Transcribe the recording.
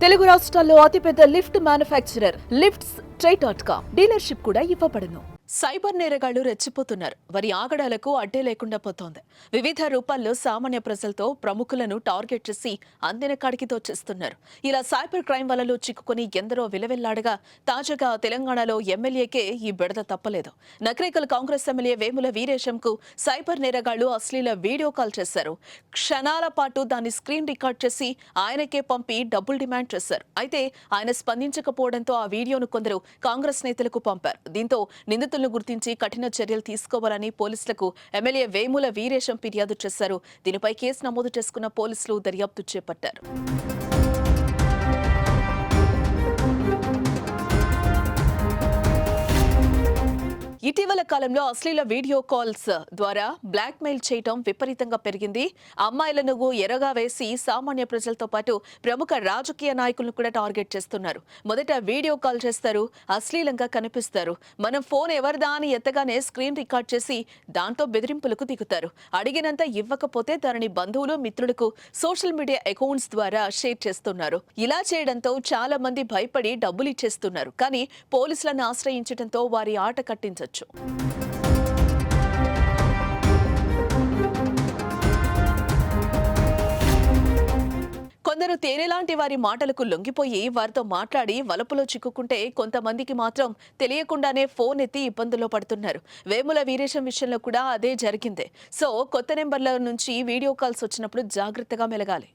తెలుగు రాష్ట్రాల్లో అతిపెద్ద lift manufacturer lifts ట్రై.com dealership కూడా ఇవ్వబడును. సైబర్ నేరగాళ్లు రెచ్చిపోతున్నారు. వారి ఆగడాలకు అడ్డే లేకుండా పోతోంది. వివిధ రూపాల్లో సామాన్య ప్రజలతో ప్రముఖులను టార్గెట్ చేసి అందిన కాడికి దోచేస్తున్నారు. ఇలా సైబర్ క్రైమ్ వలలో చిక్కుకుని ఎందరో విలవెల్లాడగా తాజాగా తెలంగాణలో ఎమ్మెల్యేకే ఈ బెడద తప్పలేదు. నకరేకల్ కాంగ్రెస్ ఎమ్మెల్యే వేముల వీరేశంకు సైబర్ నేరగాళ్లు అశ్లీల వీడియో కాల్ చేశారు. క్షణాల పాటు దాన్ని స్క్రీన్ రికార్డ్ చేసి ఆయనకే పంపి డబ్బులు డిమాండ్ చేశారు. అయితే ఆయన స్పందించకపోవడంతో ఆ వీడియోను కొందరు కాంగ్రెస్ నేతలకు పంపారు. దీంతో నిందితులు గుర్తించి కఠిన చర్యలు తీసుకోవాలని పోలీసులకు ఎమ్మెల్యే వేముల వీరేశం ఫిర్యాదు చేశారు. దీనిపై కేసు నమోదు చేసుకున్న పోలీసులు దర్యాప్తు చేపట్టారు. ఇటీవల కాలంలో అశ్లీల వీడియో కాల్స్ ద్వారా బ్లాక్ మెయిల్ చేయడం విపరీతంగా పెరిగింది. అమ్మాయిలను ఎరగా వేసి సామాన్య ప్రజలతో పాటు ప్రముఖ రాజకీయ నాయకులను కూడా టార్గెట్ చేస్తున్నారు. మొదట వీడియో కాల్ చేస్తారు, అశ్లీలంగా కనిపిస్తారు. మనం ఫోన్ ఎవరిదా అని ఎత్తగానే స్క్రీన్ రికార్డ్ చేసి దాంతో బెదిరింపులకు దిగుతారు. అడిగినంత ఇవ్వకపోతే దానిని బంధువులు, మిత్రులకు సోషల్ మీడియా అకౌంట్స్ ద్వారా షేర్ చేస్తున్నారు. ఇలా చేయడంతో చాలా మంది భయపడి డబ్బులు ఇచ్చేస్తున్నారు. కానీ పోలీసులను ఆశ్రయించడంతో వారి ఆట కట్టించవచ్చు. కొందరు తేనెలాంటి వారి మాటలకు లొంగిపోయి వారితో మాట్లాడి వలపులో చిక్కుకుంటే, కొంతమందికి మాత్రం తెలియకుండానే ఫోన్ ఎత్తి ఇబ్బందుల్లో పడుతున్నారు. వేముల వీరేశం విషయంలో కూడా అదే జరిగింది. సో కొత్త నెంబర్ల నుంచి వీడియో కాల్స్ వచ్చినప్పుడు జాగ్రత్తగా మెలగాలి.